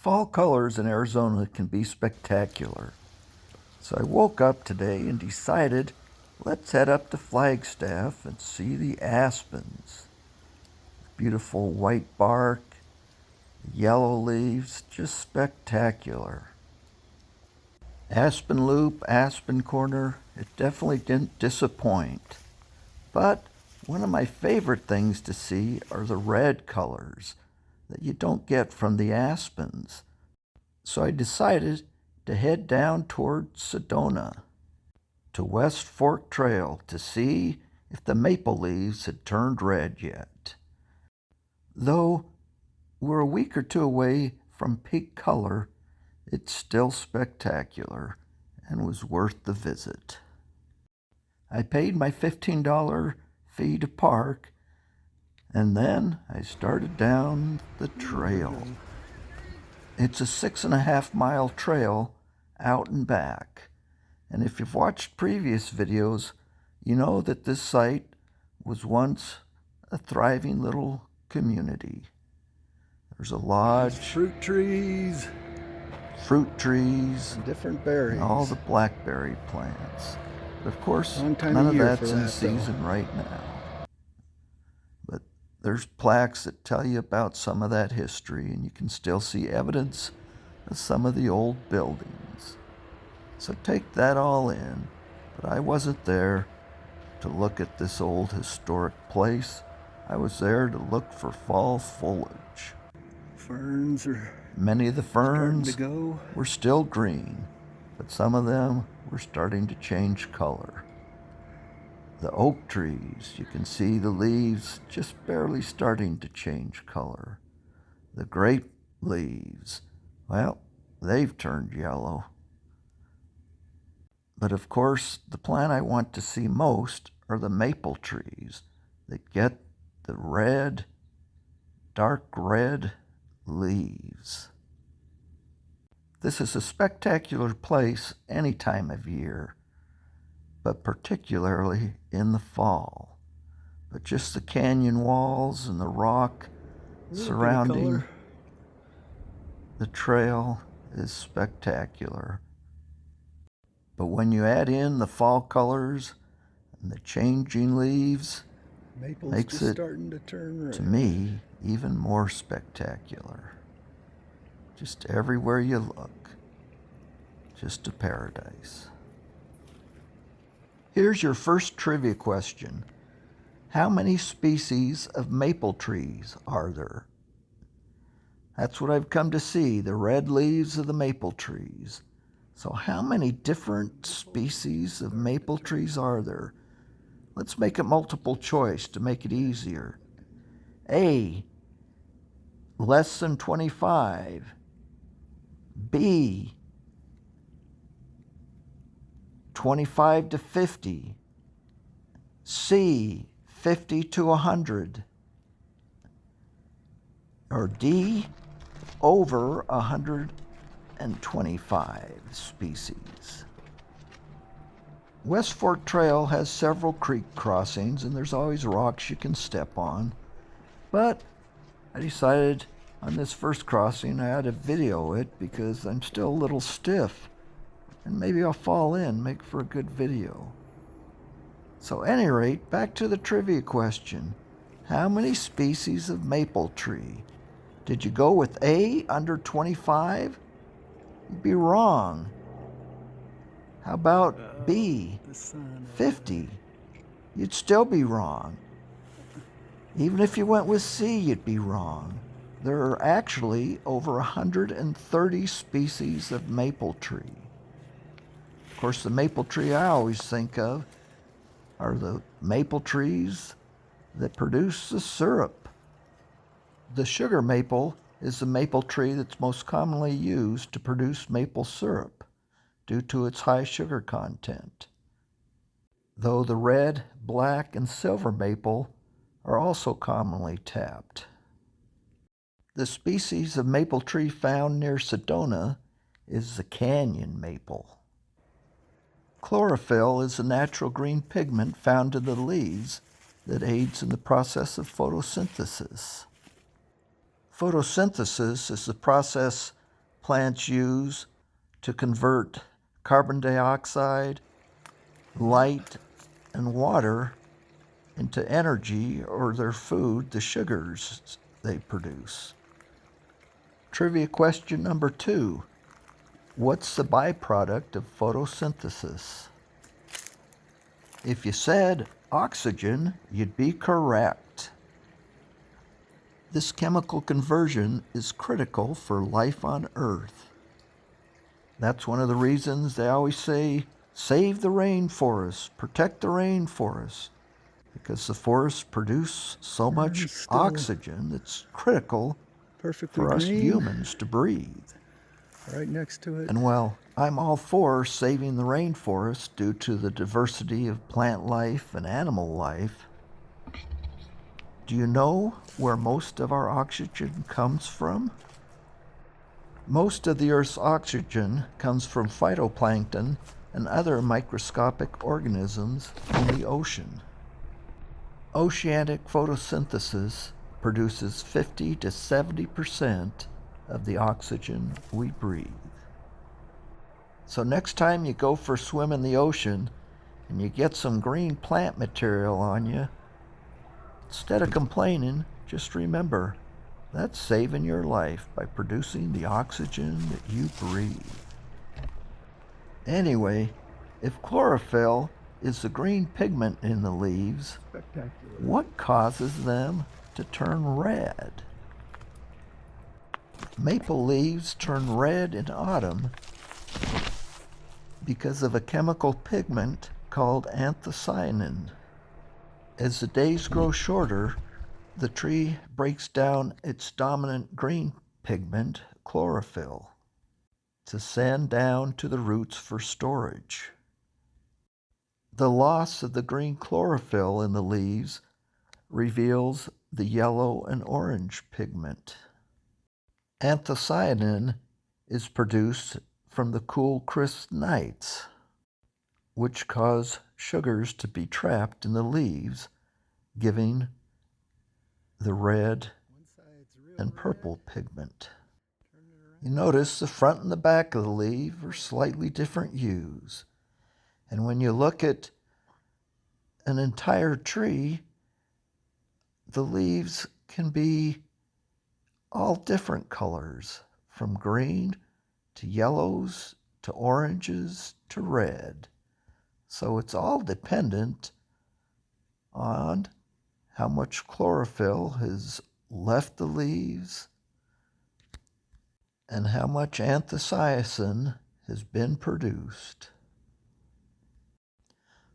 Fall colors in Arizona can be spectacular. So I woke up today and decided, let's head up to Flagstaff and see the aspens. Beautiful white bark, yellow leaves, just spectacular. Aspen Loop, Aspen Corner, it definitely didn't disappoint. But one of my favorite things to see are the red colors that you don't get from the aspens. So I decided to head down toward Sedona to West Fork Trail to see if the maple leaves had turned red yet. Though we're a week or two away from peak color, it's still spectacular and was worth the visit. I paid my $15 fee to park, and then I started down the trail. It's a 6.5-mile trail out and back. And if you've watched previous videos, you know that this site was once a thriving little community. There's a lodge, fruit trees, and different berries, and all the blackberry plants. But of course, none of that's in season right now. But there's plaques that tell you about some of that history, and you can still see evidence of some of the old buildings. So take that all in. But I wasn't there to look at this old historic place. I was there to look for fall foliage. Many of the ferns were still green, but some of them were starting to change color. The oak trees, you can see the leaves just barely starting to change color. The grape leaves, well, they've turned yellow. But of course, the plant I want to see most are the maple trees that get the red, dark red leaves. This is a spectacular place any time of year, but particularly in the fall. But just the canyon walls and the rock surrounding the trail is spectacular. But when you add in the fall colors and the changing leaves, makes it, to me, even more spectacular. Just everywhere you look, just a paradise. Here's your first trivia question. How many species of maple trees are there? That's what I've come to see, the red leaves of the maple trees. So how many different species of maple trees are there? Let's make it multiple choice to make it easier. A, less than 25. B, 25 to 50. C, 50 to 100. Or D, over 125 species. West Fork Trail has several creek crossings, and there's always rocks you can step on. But I decided on this first crossing I had to video it because I'm still a little stiff, and maybe I'll fall in, make for a good video. So at any rate, back to the trivia question. How many species of maple tree? Did you go with A, under 25? You'd be wrong. How about B, 50? You'd still be wrong. Even if you went with C, you'd be wrong. There are actually over 130 species of maple tree. Of course, the maple tree I always think of are the maple trees that produce the syrup. The sugar maple is the maple tree that's most commonly used to produce maple syrup due to its high sugar content. Though the red, black, and silver maple are also commonly tapped. The species of maple tree found near Sedona is the canyon maple. Chlorophyll is a natural green pigment found in the leaves that aids in the process of photosynthesis. Photosynthesis is the process plants use to convert carbon dioxide, light, and water into energy or their food, the sugars they produce. Trivia question number 2. What's the byproduct of photosynthesis? If you said oxygen, you'd be correct. This chemical conversion is critical for life on Earth. That's one of the reasons they always say, save the rainforest, protect the rainforest, because the forests produce so much oxygen that's critical for us humans to breathe. Right next to it. And well, I'm all for saving the rainforest due to the diversity of plant life and animal life. Do you know where most of our oxygen comes from? Most of the Earth's oxygen comes from phytoplankton and other microscopic organisms in the ocean. Oceanic photosynthesis produces 50 to 70% of the oxygen we breathe. So next time you go for a swim in the ocean and you get some green plant material on you, instead of complaining, just remember, that's saving your life by producing the oxygen that you breathe. Anyway, if chlorophyll is the green pigment in the leaves, what causes them to turn red? Maple leaves turn red in autumn because of a chemical pigment called anthocyanin. As the days grow shorter, the tree breaks down its dominant green pigment, chlorophyll, to send down to the roots for storage. The loss of the green chlorophyll in the leaves reveals the yellow and orange pigment. Anthocyanin is produced from the cool, crisp nights, which cause sugars to be trapped in the leaves, giving the red and purple pigment. You notice the front and the back of the leaf are slightly different hues. And when you look at an entire tree, the leaves can be all different colors, from green to yellows to oranges to red. So it's all dependent on how much chlorophyll has left the leaves and how much anthocyanin has been produced.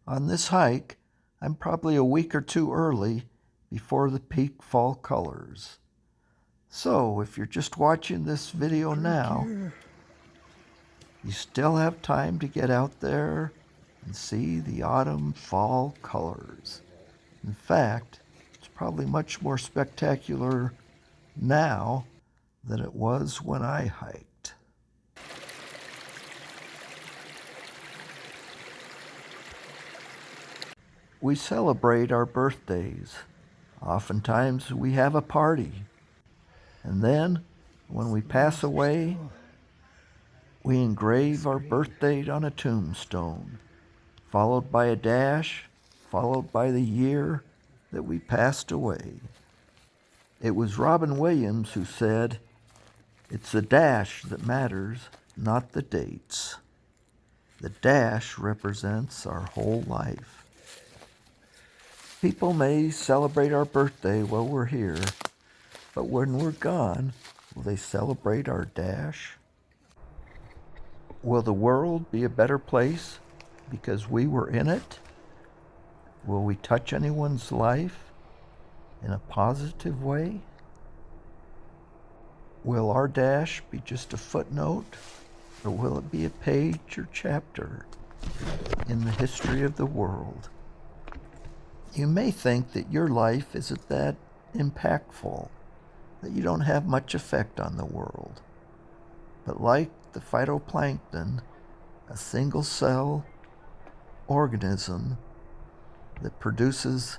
On this hike, I'm probably a week or two early before the peak fall colors. So if you're just watching this video now, you still have time to get out there and see the autumn fall colors. In fact, it's probably much more spectacular now than it was when I hiked. We celebrate our birthdays. Oftentimes we have a party. And then, when we pass away, we engrave our birth date on a tombstone, followed by a dash, followed by the year that we passed away. It was Robin Williams who said, "It's the dash that matters, not the dates." The dash represents our whole life. People may celebrate our birthday while we're here, but when we're gone, will they celebrate our dash? Will the world be a better place because we were in it? Will we touch anyone's life in a positive way? Will our dash be just a footnote, or will it be a page or chapter in the history of the world? You may think that your life isn't that impactful, that you don't have much effect on the world. But like the phytoplankton, a single cell organism that produces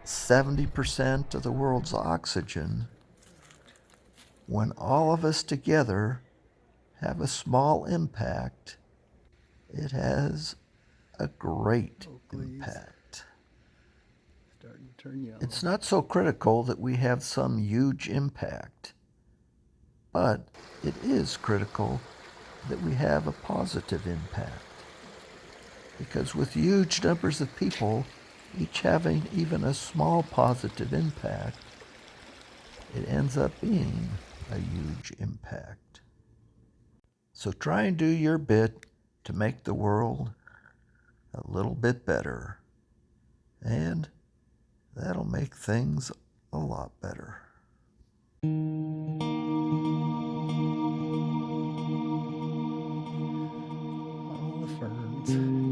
70% of the world's oxygen, when all of us together have a small impact, it has a great impact. Starting to turn yellow. It's not so critical that we have some huge impact, but it is critical that we have a positive impact. Because with huge numbers of people, each having even a small positive impact, it ends up being a huge impact. So try and do your bit to make the world a little bit better. And that'll make things a lot better. All the ferns.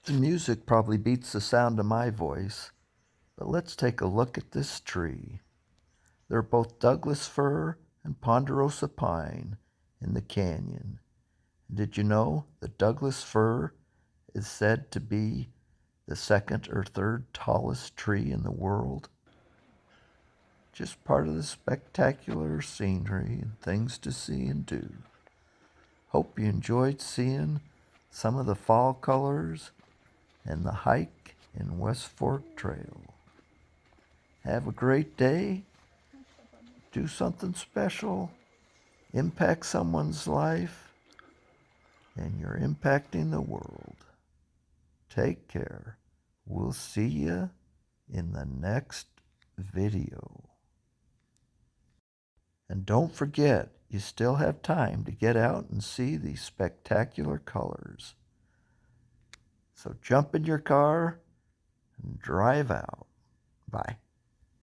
The music probably beats the sound of my voice, but let's take a look at this tree. They're both Douglas fir and ponderosa pine in the canyon. Did you know the Douglas fir is said to be the second or third tallest tree in the world? Just part of the spectacular scenery and things to see and do. Hope you enjoyed seeing some of the fall colors and the hike in West Fork Trail. Have a great day. Do something special. Impact someone's life. And you're impacting the world. Take care. We'll see you in the next video. And don't forget, you still have time to get out and see these spectacular colors. So jump in your car and drive out. Bye.